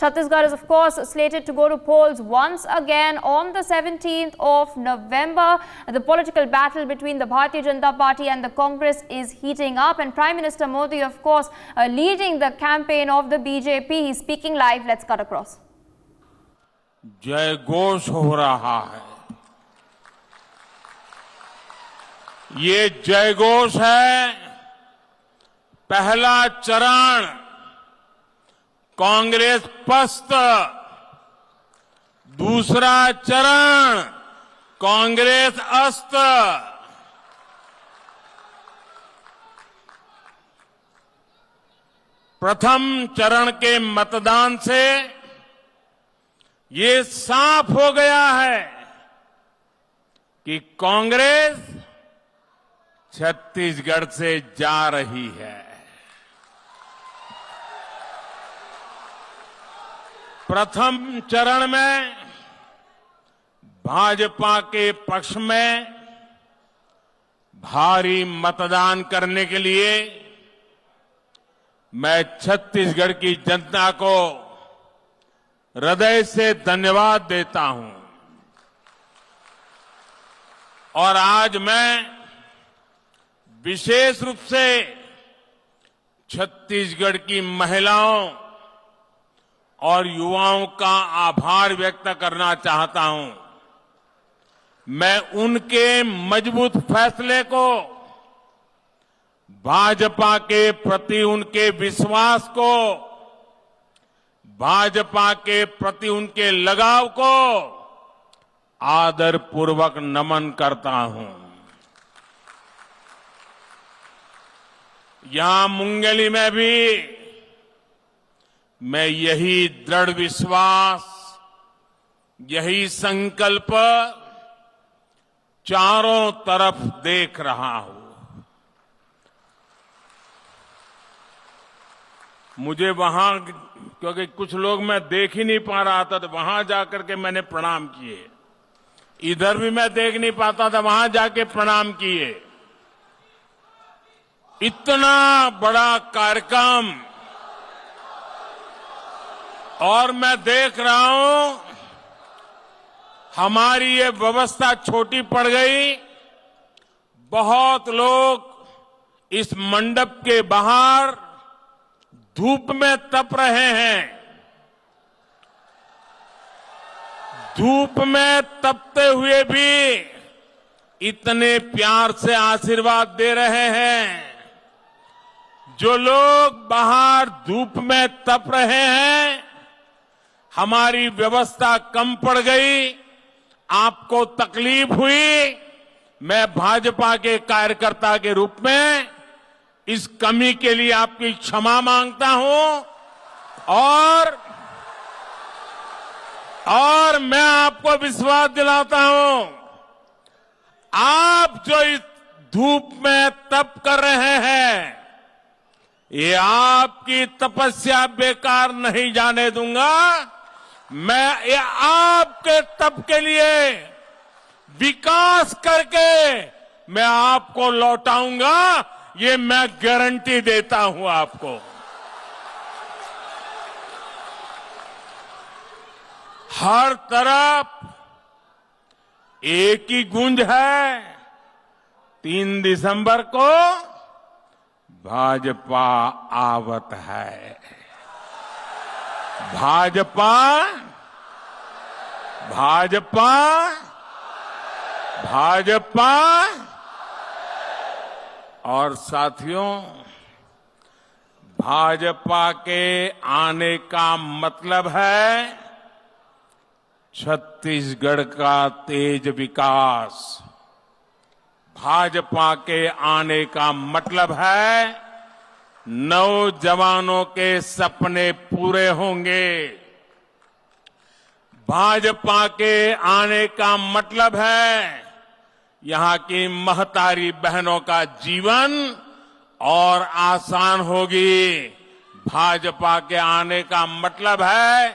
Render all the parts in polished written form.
Chhattisgarh is, of course, slated to go to polls once again on the 17th of November. The political battle between the Bharatiya Janata Party and the Congress is heating up, and Prime Minister Modi, of course, leading the campaign of the BJP. He's speaking live. Let's cut across. जय घोष हो रहा है। ये जय घोष है। पहला चरण कांग्रेस पस्त, दूसरा चरण कांग्रेस अस्त। प्रथम चरण के मतदान से ये साफ हो गया है कि कांग्रेस छत्तीसगढ़ से जा रही है। प्रथम चरण में भाजपा के पक्ष में भारी मतदान करने के लिए मैं छत्तीसगढ़ की जनता को हृदय से धन्यवाद देता हूं। और आज मैं विशेष रूप से छत्तीसगढ़ की महिलाओं और युवाओं का आभार व्यक्त करना चाहता हूं। मैं उनके मजबूत फैसले को, भाजपा के प्रति उनके विश्वास को, भाजपा के प्रति उनके लगाव को आदरपूर्वक नमन करता हूं। यहां मुंगेली में भी मैं यही दृढ़ विश्वास, यही संकल्प चारों तरफ देख रहा हूं। मुझे वहां, क्योंकि कुछ लोग मैं देख ही नहीं पा रहा था, तो वहां जाकर के मैंने प्रणाम किए। इधर भी मैं देख नहीं पाता था, वहां जाके प्रणाम किए। इतना बड़ा कार्यक्रम, और मैं देख रहा हूं हमारी ये व्यवस्था छोटी पड़ गई। बहुत लोग इस मंडप के बाहर धूप में तप रहे हैं। धूप में तपते हुए भी इतने प्यार से आशीर्वाद दे रहे हैं। जो लोग बाहर धूप में तप रहे हैं, हमारी व्यवस्था कम पड़ गई, आपको तकलीफ हुई, मैं भाजपा के कार्यकर्ता के रूप में इस कमी के लिए आपकी क्षमा मांगता हूं। और मैं आपको विश्वास दिलाता हूं, आप जो इस धूप में तप कर रहे हैं, ये आपकी तपस्या बेकार नहीं जाने दूंगा। मैं ये आपके तप के लिए विकास करके मैं आपको लौटाऊंगा, ये मैं गारंटी देता हूं आपको। हर तरफ एक ही गूंज है, 3 दिसंबर को भाजपा आवत है। भाजपा, भाजपा, भाजपा। और साथियों, भाजपा के आने का मतलब है छत्तीसगढ़ का तेज विकास। भाजपा के आने का मतलब है नौजवानों के सपने पूरे होंगे। भाजपा के आने का मतलब है यहां की महतारी बहनों का जीवन और आसान होगी। भाजपा के आने का मतलब है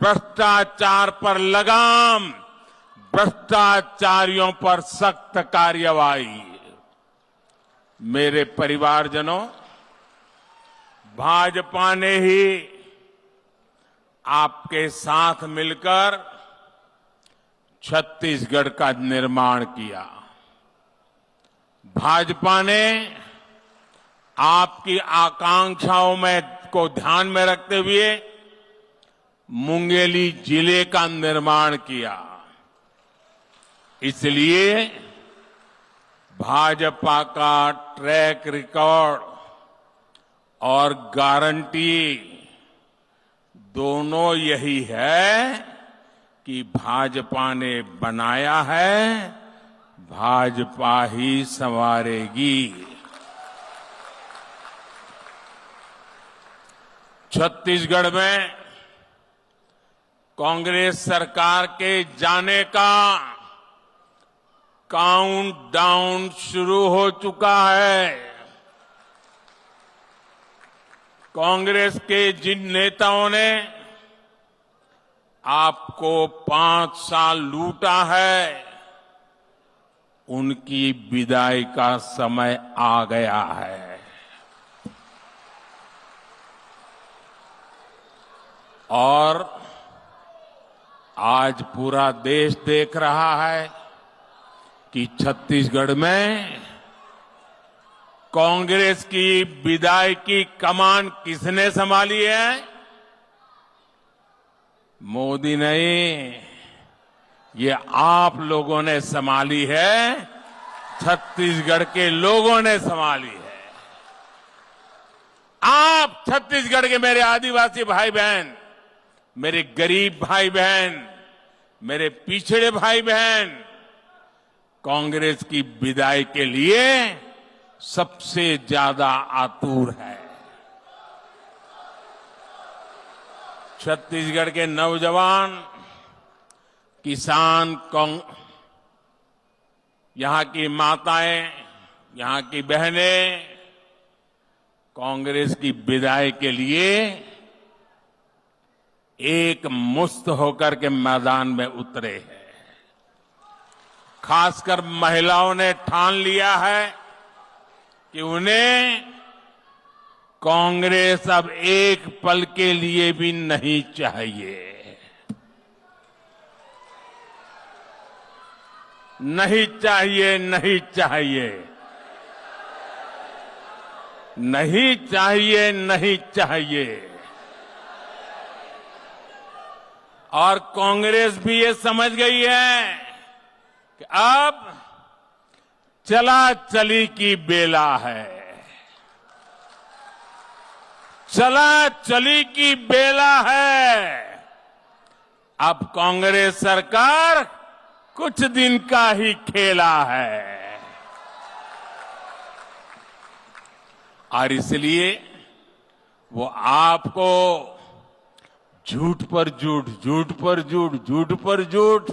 भ्रष्टाचार पर लगाम, भ्रष्टाचारियों पर सख्त कार्रवाई। मेरे परिवारजनों, भाजपा ने ही आपके साथ मिलकर छत्तीसगढ़ का निर्माण किया। भाजपा ने आपकी आकांक्षाओं में को ध्यान में रखते हुए मुंगेली जिले का निर्माण किया। इसलिए भाजपा का ट्रैक रिकॉर्ड और गारंटी दोनों यही है कि भाजपा ने बनाया है, भाजपा ही संवारेगी। छत्तीसगढ़ में कांग्रेस सरकार के जाने का काउंटडाउन शुरू हो चुका है। कांग्रेस के जिन नेताओं ने आपको 5 साल लूटा है, उनकी विदाई का समय आ गया है। और आज पूरा देश देख रहा है कि छत्तीसगढ़ में कांग्रेस की विदाई की कमान किसने संभाली है? मोदी नहीं, ये आप लोगों ने संभाली है, छत्तीसगढ़ के लोगों ने संभाली है। आप छत्तीसगढ़ के मेरे आदिवासी भाई बहन, मेरे गरीब भाई बहन, मेरे पिछड़े भाई बहन, कांग्रेस की विदाई के लिए सबसे ज्यादा आतुर है। छत्तीसगढ़ के नौजवान, किसान, यहां की माताएं, यहां की बहनें कांग्रेस की विदाई के लिए एक मुस्त होकर के मैदान में उतरे हैं। खासकर महिलाओं ने ठान लिया है कि उन्हें कांग्रेस अब एक पल के लिए भी नहीं चाहिए। नहीं चाहिए, नहीं चाहिए, नहीं चाहिए, नहीं चाहिए। और कांग्रेस भी ये समझ गई है कि अब चला चली की बेला है। चला चली की बेला है। अब कांग्रेस सरकार कुछ दिन का ही खेला है। और इसलिए वो आपको झूठ पर झूठ, झूठ पर झूठ, झूठ पर झूठ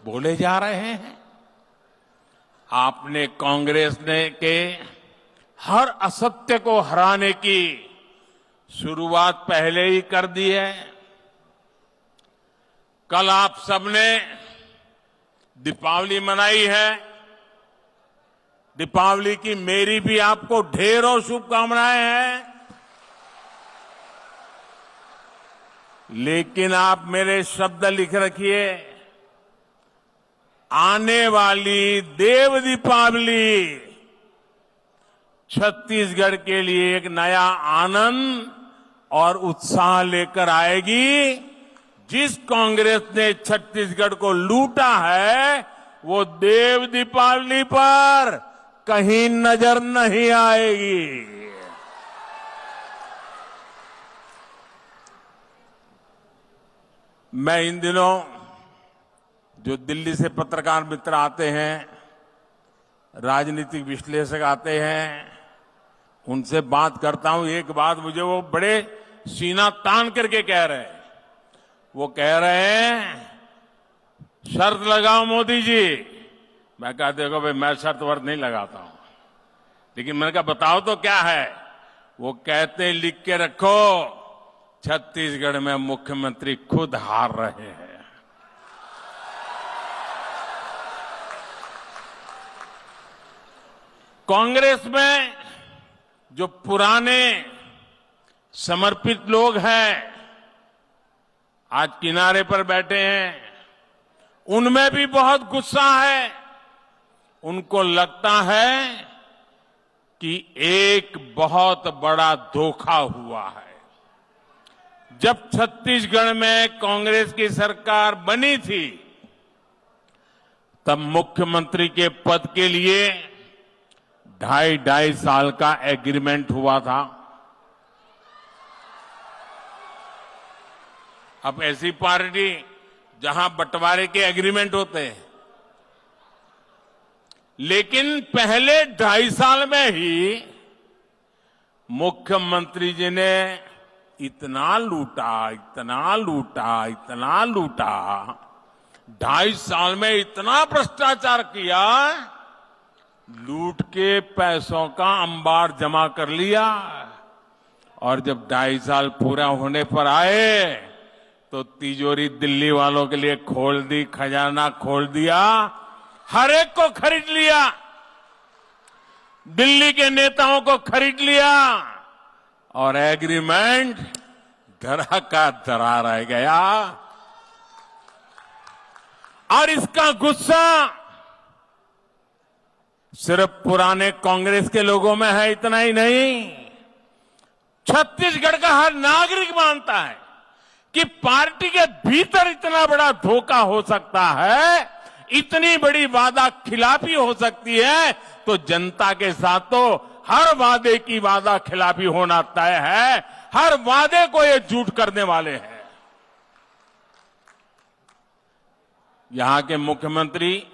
बोले जा रहे हैं। आपने कांग्रेस ने के हर असत्य को हराने की शुरुआत पहले ही कर दी है। कल आप सबने दीपावली मनाई है। दीपावली की मेरी भी आपको ढेरों शुभकामनाएं हैं। लेकिन आप मेरे शब्द लिख रखिए, आने वाली देव दीपावली छत्तीसगढ़ के लिए एक नया आनंद और उत्साह लेकर आएगी। जिस कांग्रेस ने छत्तीसगढ़ को लूटा है, वो देव दीपावली पर कहीं नजर नहीं आएगी। मैं इन दिनों जो दिल्ली से पत्रकार मित्र आते हैं, राजनीतिक विश्लेषक आते हैं, उनसे बात करता हूं। एक बात मुझे वो बड़े सीना तान करके कह रहे हैं। वो कह रहे हैं शर्त लगाओ मोदी जी। मैं कहा देखो भाई, मैं शर्त वर्त नहीं लगाता हूं, लेकिन मैंने कहा बताओ तो क्या है। वो कहते लिख के रखो, छत्तीसगढ़ में मुख्यमंत्री खुद हार रहे हैं। कांग्रेस में जो पुराने समर्पित लोग हैं, आज किनारे पर बैठे हैं, उनमें भी बहुत गुस्सा है। उनको लगता है कि एक बहुत बड़ा धोखा हुआ है। जब छत्तीसगढ़ में कांग्रेस की सरकार बनी थी, तब मुख्यमंत्री के पद के लिए 2.5 साल का एग्रीमेंट हुआ था। अब ऐसी पार्टी जहां बंटवारे के एग्रीमेंट होते हैं, लेकिन पहले 2.5 साल में ही मुख्यमंत्री जी ने इतना लूटा, इतना लूटा, इतना लूटा, 2.5 साल में इतना भ्रष्टाचार किया, लूट के पैसों का अंबार जमा कर लिया। और जब 2.5 साल पूरा होने पर आए तो तिजोरी दिल्ली वालों के लिए खोल दी, खजाना खोल दिया, हर एक को खरीद लिया, दिल्ली के नेताओं को खरीद लिया और एग्रीमेंट धरा का धरा रह गया। और इसका गुस्सा सिर्फ पुराने कांग्रेस के लोगों में है, इतना ही नहीं, छत्तीसगढ़ का हर नागरिक मानता है कि पार्टी के भीतर इतना बड़ा धोखा हो सकता है, इतनी बड़ी वादा खिलाफी हो सकती है, तो जनता के साथ तो हर वादे की वादा खिलाफी होना तय है। हर वादे को ये झूठ करने वाले हैं। यहां के मुख्यमंत्री,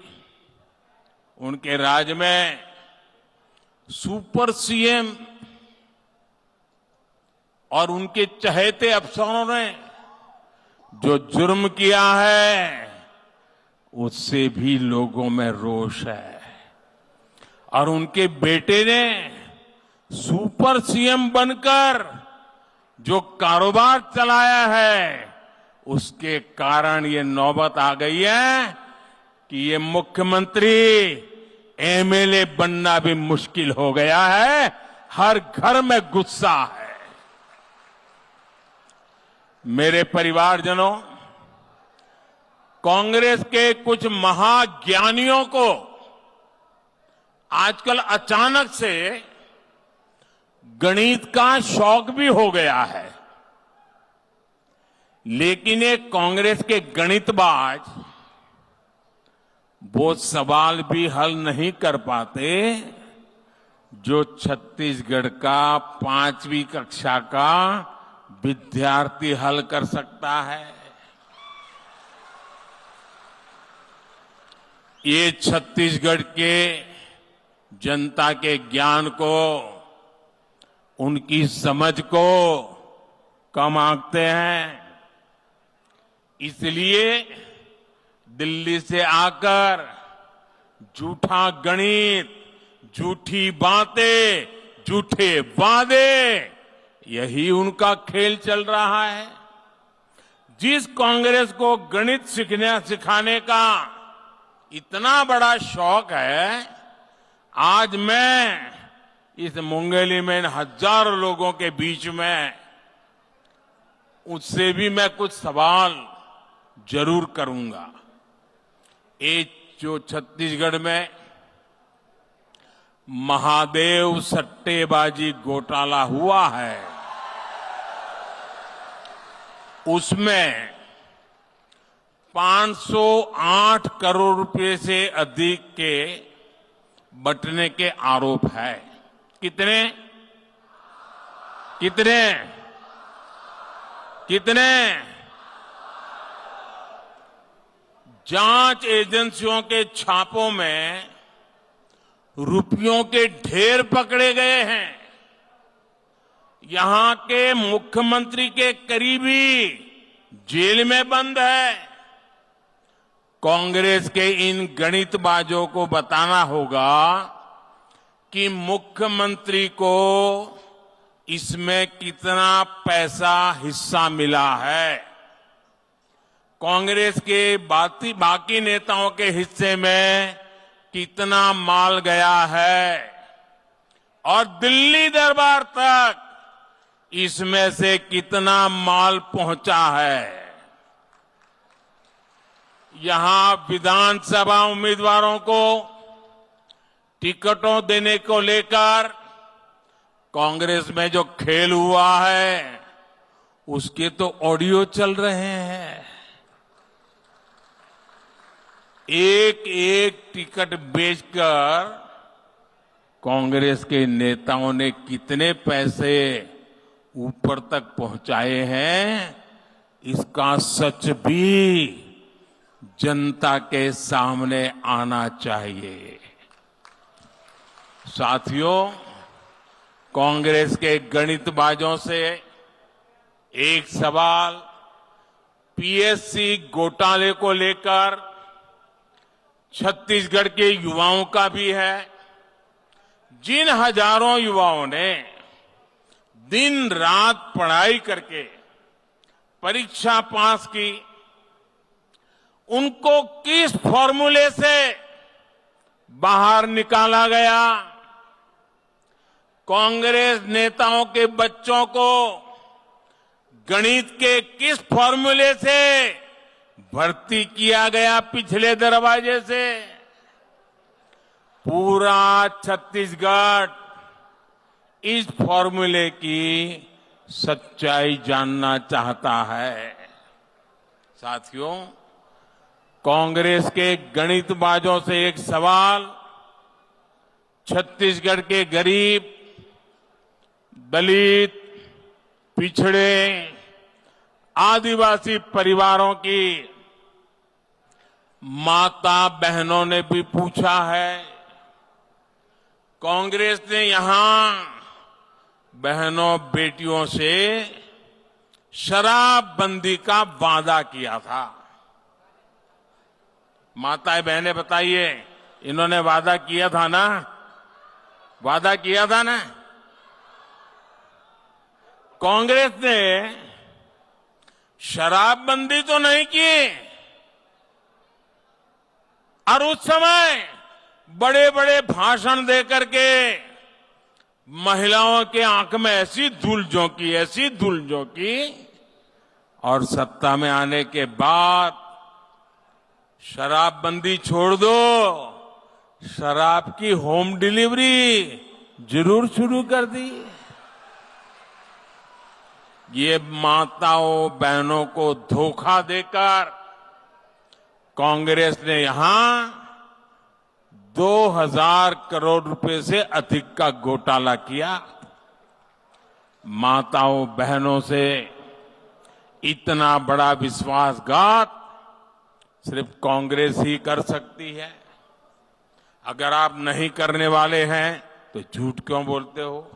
उनके राज में सुपर सीएम और उनके चहेते अफसरों ने जो जुर्म किया है, उससे भी लोगों में रोष है। और उनके बेटे ने सुपर सीएम बनकर जो कारोबार चलाया है, उसके कारण ये नौबत आ गई है कि ये मुख्यमंत्री एमएलए बनना भी मुश्किल हो गया है। हर घर में गुस्सा है। मेरे परिवारजनों, कांग्रेस के कुछ महाज्ञानियों को आजकल अचानक से गणित का शौक भी हो गया है। लेकिन ये कांग्रेस के गणितबाज वो सवाल भी हल नहीं कर पाते जो छत्तीसगढ़ का 5वीं कक्षा का विद्यार्थी हल कर सकता है। ये छत्तीसगढ़ के जनता के ज्ञान को, उनकी समझ को कम आंकते हैं। इसलिए दिल्ली से आकर झूठा गणित, झूठी बातें, झूठे वादे, यही उनका खेल चल रहा है। जिस कांग्रेस को गणित सिखाने का इतना बड़ा शौक है, आज मैं इस मुंगेली में इन हजारों लोगों के बीच में उससे भी मैं कुछ सवाल जरूर करूंगा। ये जो छत्तीसगढ़ में महादेव सट्टेबाजी घोटाला हुआ है, उसमें 508 करोड़ रुपए से अधिक के बंटने के आरोप है। कितने कितने कितने? जांच एजेंसियों के छापों में रुपयों के ढेर पकड़े गए हैं। यहां के मुख्यमंत्री के करीबी जेल में बंद है। कांग्रेस के इन गणितबाजों को बताना होगा कि मुख्यमंत्री को इसमें कितना पैसा हिस्सा मिला है, कांग्रेस के बाकी नेताओं के हिस्से में कितना माल गया है और दिल्ली दरबार तक इसमें से कितना माल पहुंचा है। यहां विधानसभा उम्मीदवारों को टिकटों देने को लेकर कांग्रेस में जो खेल हुआ है उसके तो ऑडियो चल रहे हैं। एक एक टिकट बेचकर कांग्रेस के नेताओं ने कितने पैसे ऊपर तक पहुंचाए हैं, इसका सच भी जनता के सामने आना चाहिए। साथियों, कांग्रेस के गणितबाजों से एक सवाल पीएससी घोटाले को लेकर छत्तीसगढ़ के युवाओं का भी है। जिन हजारों युवाओं ने दिन रात पढ़ाई करके परीक्षा पास की, उनको किस फॉर्मूले से बाहर निकाला गया? कांग्रेस नेताओं के बच्चों को गणित के किस फॉर्मूले से भर्ती किया गया पिछले दरवाजे से? पूरा छत्तीसगढ़ इस फॉर्मूले की सच्चाई जानना चाहता है। साथियों, कांग्रेस के गणितबाजों से एक सवाल छत्तीसगढ़ के गरीब, दलित, पिछड़े, आदिवासी परिवारों की माता बहनों ने भी पूछा है। कांग्रेस ने यहां बहनों बेटियों से शराबबंदी का वादा किया था। माताएं बहनें बताइए, इन्होंने वादा किया था ना? वादा किया था ना? कांग्रेस ने शराबबंदी तो नहीं की, और उस समय बड़े बड़े भाषण देकर के महिलाओं के आंख में ऐसी धूल झोंकी, ऐसी धूल झोंकी, और सत्ता में आने के बाद शराबबंदी छोड़ दो, शराब की होम डिलीवरी जरूर शुरू कर दी। ये माताओं बहनों को धोखा देकर कांग्रेस ने यहां 2000 करोड़ रुपए से अधिक का घोटाला किया। माताओं बहनों से इतना बड़ा विश्वासघात सिर्फ कांग्रेस ही कर सकती है। अगर आप नहीं करने वाले हैं तो झूठ क्यों बोलते हो?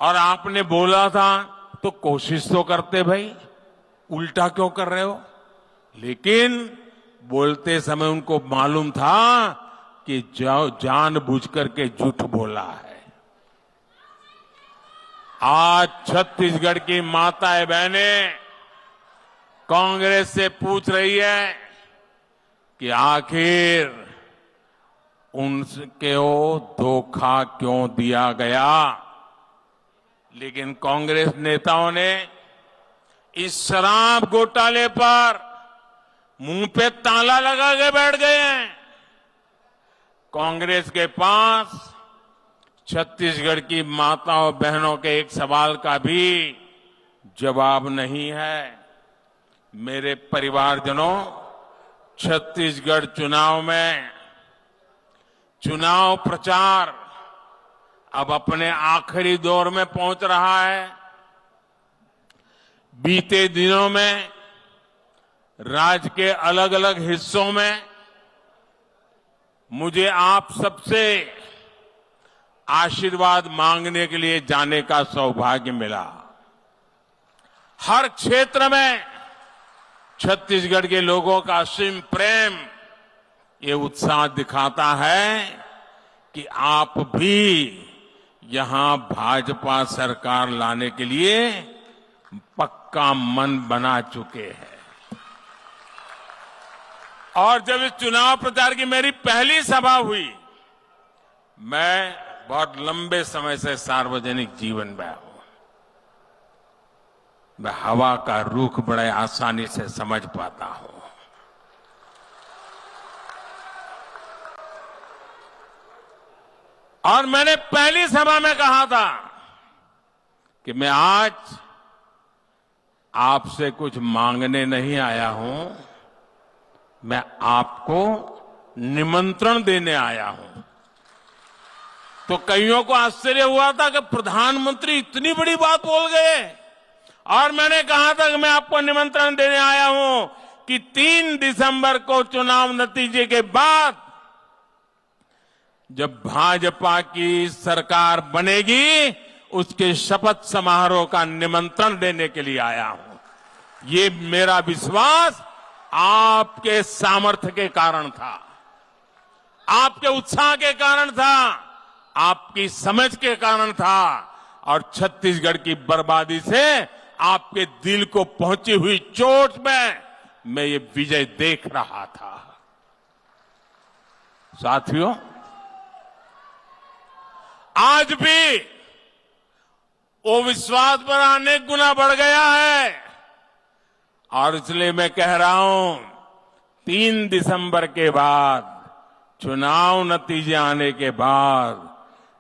और आपने बोला था तो कोशिश तो करते भाई, उल्टा क्यों कर रहे हो? लेकिन बोलते समय उनको मालूम था कि जानबूझ करके झूठ बोला है। आज छत्तीसगढ़ की माताएं बहनें कांग्रेस से पूछ रही है कि आखिर उनको धोखा क्यों दिया गया। लेकिन कांग्रेस नेताओं ने इस शराब घोटाले पर मुंह पे ताला लगा के बैठ गए हैं। कांग्रेस के पास छत्तीसगढ़ की माताओं बहनों के एक सवाल का भी जवाब नहीं है। मेरे परिवारजनों, छत्तीसगढ़ चुनाव में चुनाव प्रचार अब अपने आखिरी दौर में पहुंच रहा है। बीते दिनों में राज्य के अलग अलग हिस्सों में मुझे आप सबसे आशीर्वाद मांगने के लिए जाने का सौभाग्य मिला। हर क्षेत्र में छत्तीसगढ़ के लोगों का असीम प्रेम ये उत्साह दिखाता है कि आप भी यहां भाजपा सरकार लाने के लिए पक्का मन बना चुके हैं। और जब इस चुनाव प्रचार की मेरी पहली सभा हुई, मैं बहुत लंबे समय से सार्वजनिक जीवन में हूं, मैं हवा का रुख बड़े आसानी से समझ पाता हूं। और मैंने पहली सभा में कहा था कि मैं आज आपसे कुछ मांगने नहीं आया हूं, मैं आपको निमंत्रण देने आया हूं। तो कईयों को आश्चर्य हुआ था कि प्रधानमंत्री इतनी बड़ी बात बोल गए। और मैंने कहा था कि मैं आपको निमंत्रण देने आया हूं कि 3 दिसंबर को चुनाव नतीजे के बाद जब भाजपा की सरकार बनेगी, उसके शपथ समारोह का निमंत्रण देने के लिए आया हूं। ये मेरा विश्वास आपके सामर्थ्य के कारण था, आपके उत्साह के कारण था, आपकी समझ के कारण था, और छत्तीसगढ़ की बर्बादी से आपके दिल को पहुंची हुई चोट में मैं ये विजय देख रहा था। साथियों, आज भी वो विश्वास पर अनेक गुना बढ़ गया है, और इसलिए मैं कह रहा हूं 3 दिसंबर के बाद, चुनाव नतीजे आने के बाद,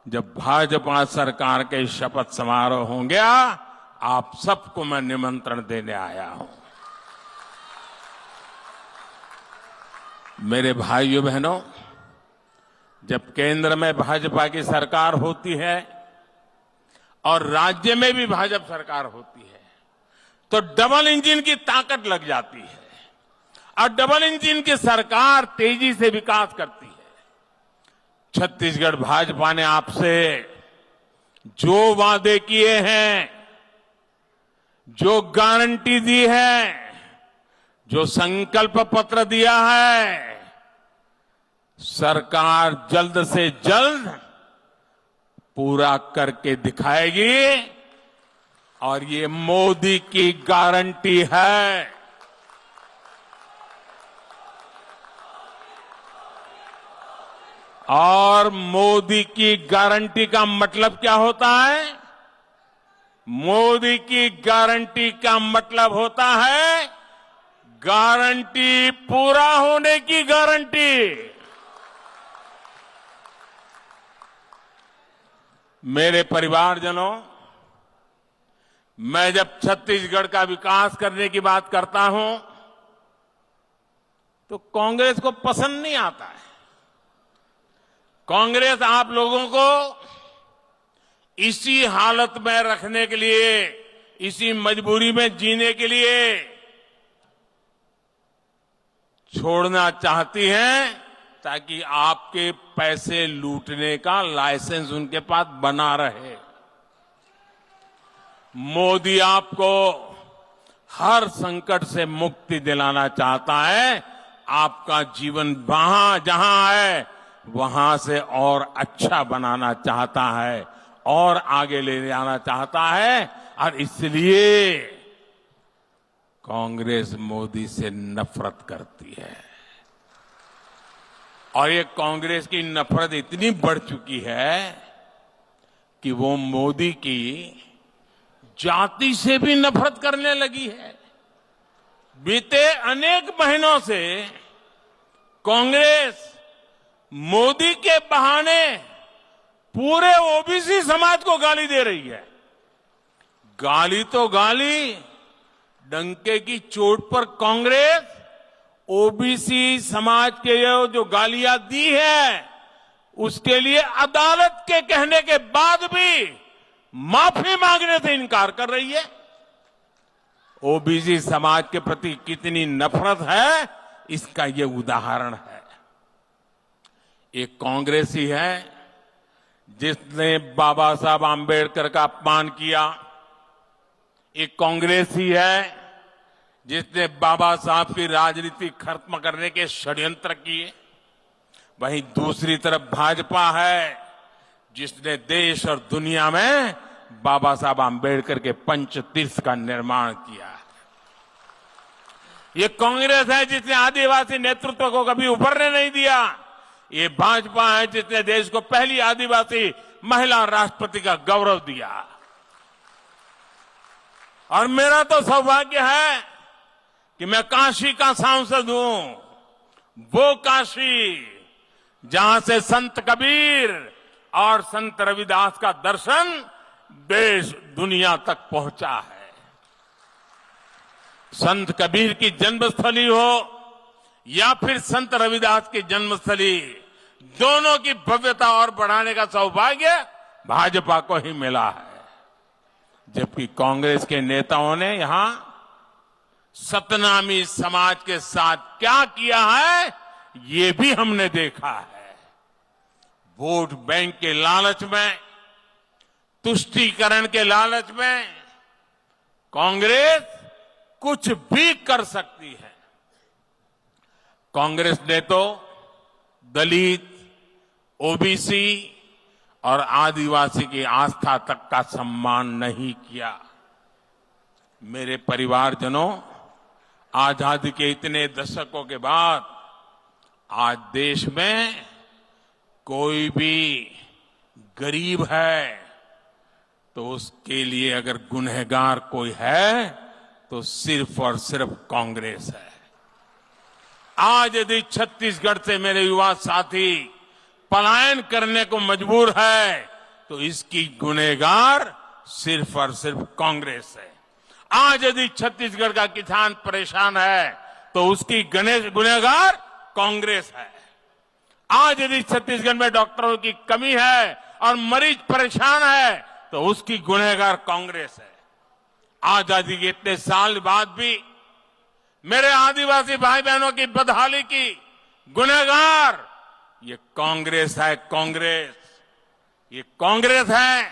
जब भाजपा सरकार के शपथ समारोह होंगे, आप सबको मैं निमंत्रण देने आया हूं। मेरे भाइयों बहनों, जब केंद्र में भाजपा की सरकार होती है और राज्य में भी भाजपा सरकार होती है, तो डबल इंजन की ताकत लग जाती है, और डबल इंजन की सरकार तेजी से विकास करती है। छत्तीसगढ़ भाजपा ने आपसे जो वादे किए हैं, जो गारंटी दी है, जो संकल्प पत्र दिया है, सरकार जल्द से जल्द पूरा करके दिखाएगी, और ये मोदी की गारंटी है। और मोदी की गारंटी का मतलब क्या होता है? मोदी की गारंटी का मतलब होता है गारंटी पूरा होने की गारंटी। मेरे परिवारजनों, मैं जब छत्तीसगढ़ का विकास करने की बात करता हूं, तो कांग्रेस को पसंद नहीं आता है। कांग्रेस आप लोगों को इसी हालत में रखने के लिए, इसी मजबूरी में जीने के लिए छोड़ना चाहती है, ताकि आपके पैसे लूटने का लाइसेंस उनके पास बना रहे। मोदी आपको हर संकट से मुक्ति दिलाना चाहता है, आपका जीवन वहां जहां है वहां से और अच्छा बनाना चाहता है, और आगे ले जाना चाहता है, और इसलिए कांग्रेस मोदी से नफरत करती है। और ये कांग्रेस की नफरत इतनी बढ़ चुकी है कि वो मोदी की जाति से भी नफरत करने लगी है। बीते अनेक महीनों से कांग्रेस मोदी के बहाने पूरे ओबीसी समाज को गाली दे रही है। गाली तो गाली, डंके की चोट पर कांग्रेस ओबीसी समाज के जो गालियां दी है, उसके लिए अदालत के कहने के बाद भी माफी मांगने से इनकार कर रही है। ओबीसी समाज के प्रति कितनी नफरत है, इसका ये उदाहरण है। एक कांग्रेस ही है जिसने बाबा साहब आंबेडकर का अपमान किया। एक कांग्रेस ही है जिसने बाबा साहब की राजनीति खत्म करने के षड्यंत्र किए। वहीं दूसरी तरफ भाजपा है जिसने देश और दुनिया में बाबा साहब आंबेडकर के पंचतीर्थ का निर्माण किया। ये कांग्रेस है जिसने आदिवासी नेतृत्व को कभी उभरने नहीं दिया। ये भाजपा है जिसने देश को पहली आदिवासी महिला राष्ट्रपति का गौरव दिया। और मेरा तो सौभाग्य है कि मैं काशी का सांसद हूं। वो काशी जहां से संत कबीर और संत रविदास का दर्शन देश दुनिया तक पहुंचा है। संत कबीर की जन्मस्थली हो या फिर संत रविदास की जन्मस्थली, दोनों की भव्यता और बढ़ाने का सौभाग्य भाजपा को ही मिला है। जबकि कांग्रेस के नेताओं ने यहां सतनामी समाज के साथ क्या किया है, ये भी हमने देखा है। वोट बैंक के लालच में, तुष्टीकरण के लालच में कांग्रेस कुछ भी कर सकती है। कांग्रेस ने तो दलित, ओबीसी और आदिवासी की आस्था तक का सम्मान नहीं किया। मेरे परिवारजनों, आजादी के इतने दशकों के बाद आज देश में कोई भी गरीब है तो उसके लिए अगर गुनहगार कोई है तो सिर्फ और सिर्फ कांग्रेस है। आज यदि छत्तीसगढ़ से मेरे युवा साथी पलायन करने को मजबूर है तो इसकी गुनहगार सिर्फ और सिर्फ कांग्रेस है। आज यदि छत्तीसगढ़ का किसान परेशान है तो उसकी गुनहगार कांग्रेस है। आज यदि छत्तीसगढ़ में डॉक्टरों की कमी है और मरीज परेशान है तो उसकी गुनहगार कांग्रेस है। आजादी के इतने साल बाद भी मेरे आदिवासी भाई बहनों की बदहाली की गुनहगार ये कांग्रेस है। ये कांग्रेस है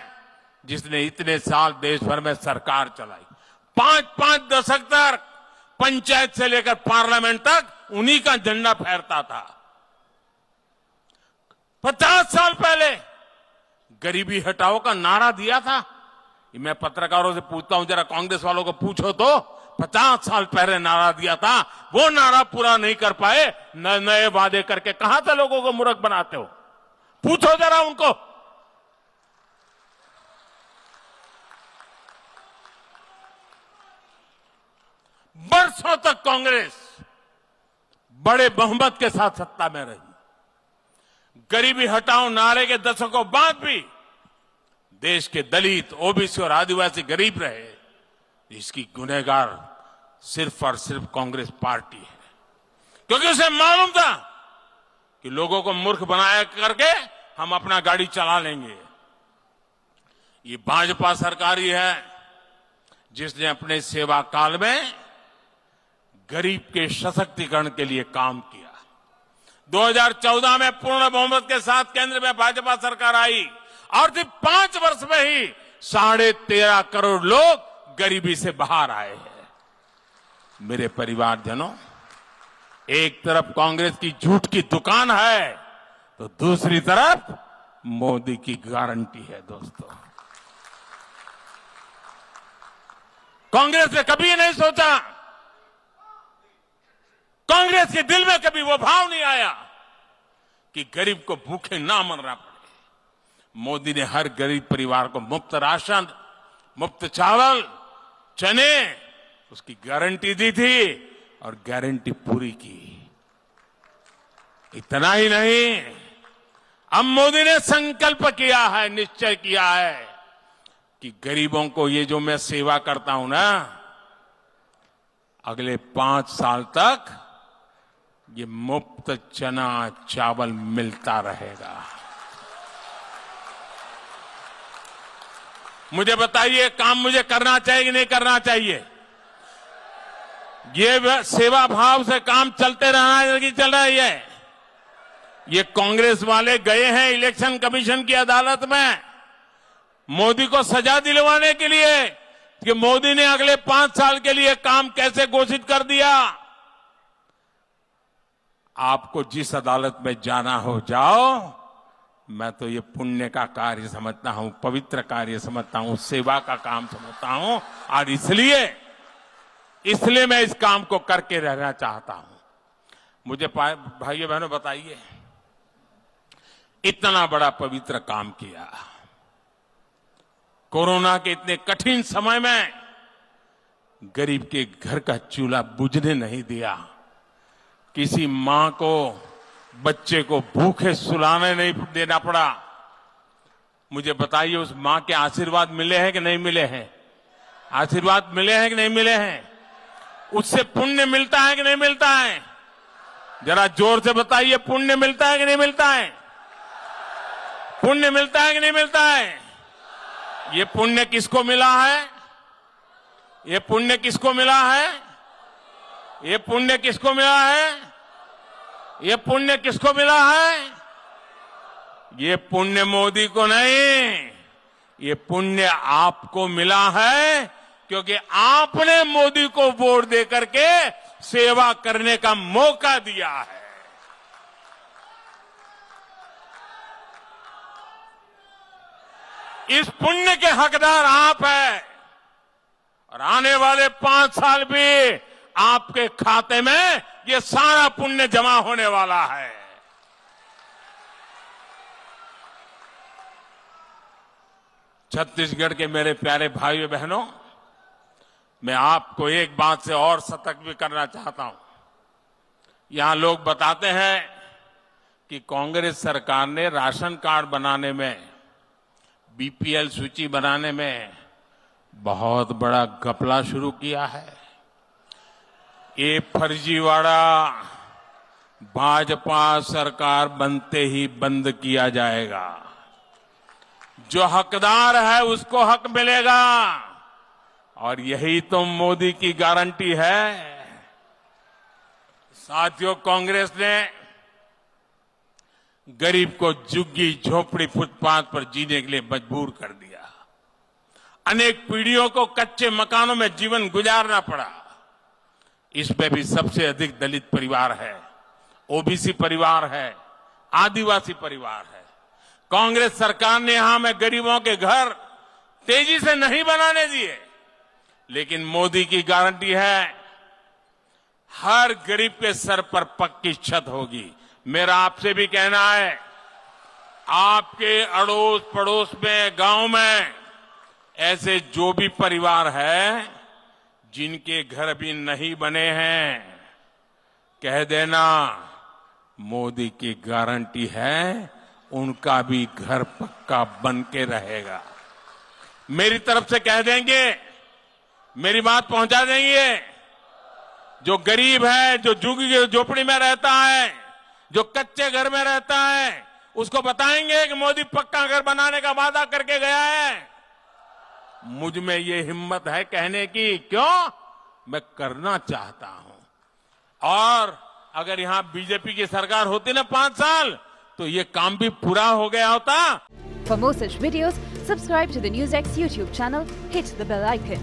जिसने इतने साल देश भर में सरकार चलाई। 5-5 दशक तक पंचायत से लेकर पार्लियामेंट तक उन्हीं का झंडा फहरता था। 50 साल पहले गरीबी हटाओ का नारा दिया था। मैं पत्रकारों से पूछता हूं, जरा कांग्रेस वालों को पूछो तो 50 साल पहले नारा दिया था, वो नारा पूरा नहीं कर पाए, नए वादे करके कहां से लोगों को मूर्ख बनाते हो? पूछो जरा उनको। बरसों तक कांग्रेस बड़े बहुमत के साथ सत्ता में रही। गरीबी हटाओ नारे के दशकों बाद भी देश के दलित, ओबीसी और आदिवासी गरीब रहे। इसकी गुनहगार सिर्फ और सिर्फ कांग्रेस पार्टी है, क्योंकि उसे मालूम था कि लोगों को मूर्ख बनाया करके हम अपना गाड़ी चला लेंगे। ये भाजपा सरकार ही है जिसने अपने सेवा काल में गरीब के सशक्तिकरण के लिए काम किया। 2014 में पूर्ण बहुमत के साथ केंद्र में भाजपा सरकार आई और सिर्फ 5 वर्ष में ही 13.5 करोड़ लोग गरीबी से बाहर आए हैं। मेरे परिवारजनों, एक तरफ कांग्रेस की झूठ की दुकान है तो दूसरी तरफ मोदी की गारंटी है। दोस्तों, कांग्रेस ने कभी नहीं सोचा, कांग्रेस के दिल में कभी वो भाव नहीं आया कि गरीब को भूखे ना मरना पड़े। मोदी ने हर गरीब परिवार को मुफ्त राशन, मुफ्त चावल, चने, उसकी गारंटी दी थी और गारंटी पूरी की। इतना ही नहीं, अब मोदी ने संकल्प किया है, निश्चय किया है कि गरीबों को ये जो मैं सेवा करता हूं ना, अगले 5 साल तक ये मुफ्त चना चावल मिलता रहेगा। मुझे बताइए, काम मुझे करना चाहिए कि नहीं करना चाहिए? ये सेवा भाव से काम चलते रहना है कि चल रही है? ये कांग्रेस वाले गए हैं इलेक्शन कमीशन की अदालत में मोदी को सजा दिलवाने के लिए कि मोदी ने अगले 5 साल के लिए काम कैसे घोषित कर दिया। आपको जिस अदालत में जाना हो जाओ, मैं तो ये पुण्य का कार्य समझता हूं, पवित्र कार्य समझता हूं, सेवा का काम समझता हूं और इसलिए मैं इस काम को करके रहना चाहता हूं। मुझे भाइयों बहनों बताइए, इतना बड़ा पवित्र काम किया, कोरोना के इतने कठिन समय में गरीब के घर का चूल्हा बुझने नहीं दिया, किसी मां को, बच्चे को भूखे सुलाने नहीं देना पड़ा, मुझे बताइए, उस मां के आशीर्वाद मिले हैं कि नहीं मिले हैं? आशीर्वाद मिले हैं कि नहीं मिले हैं? उससे पुण्य मिलता है कि नहीं मिलता है? जरा जोर से बताइए, पुण्य मिलता है कि नहीं मिलता है? पुण्य मिलता है कि नहीं मिलता है? ये पुण्य किसको मिला है? ये पुण्य किसको मिला है? ये पुण्य किसको मिला है? ये पुण्य किसको मिला है? ये पुण्य मोदी को नहीं, ये पुण्य आपको मिला है, क्योंकि आपने मोदी को वोट दे करके सेवा करने का मौका दिया है। इस पुण्य के हकदार आप हैं और आने वाले 5 साल भी आपके खाते में ये सारा पुण्य जमा होने वाला है। छत्तीसगढ़ के मेरे प्यारे भाइयों बहनों, मैं आपको एक बात से और सतर्क भी करना चाहता हूं। यहां लोग बताते हैं कि कांग्रेस सरकार ने राशन कार्ड बनाने में, बीपीएल सूची बनाने में बहुत बड़ा घपला शुरू किया है। ये फर्जीवाड़ा भाजपा सरकार बनते ही बंद किया जाएगा। जो हकदार है उसको हक मिलेगा और यही तो मोदी की गारंटी है। साथियों, कांग्रेस ने गरीब को झुग्गी झोपड़ी फुटपाथ पर जीने के लिए मजबूर कर दिया। अनेक पीढ़ियों को कच्चे मकानों में जीवन गुजारना पड़ा। इसमें भी सबसे अधिक दलित परिवार है, ओबीसी परिवार है, आदिवासी परिवार है। कांग्रेस सरकार ने यहां में गरीबों के घर तेजी से नहीं बनाने दिए, लेकिन मोदी की गारंटी है हर गरीब के सर पर पक्की छत होगी। मेरा आपसे भी कहना है, आपके अड़ोस पड़ोस में, गांव में ऐसे जो भी परिवार है जिनके घर अभी नहीं बने हैं, कह देना मोदी की गारंटी है उनका भी घर पक्का बन के रहेगा। मेरी तरफ से कह देंगे, मेरी बात पहुंचा देंगे। जो गरीब है, जो झुग्गी झोपड़ी में रहता है, जो कच्चे घर में रहता है, उसको बताएंगे कि मोदी पक्का घर बनाने का वादा करके गया है। मुझ में ये हिम्मत है कहने की, क्यों? मैं करना चाहता हूं। और अगर यहां बीजेपी की सरकार होती ना 5 साल, तो ये काम भी पूरा हो गया होता। For more such videos, subscribe to the NewsX YouTube channel, hit the bell icon.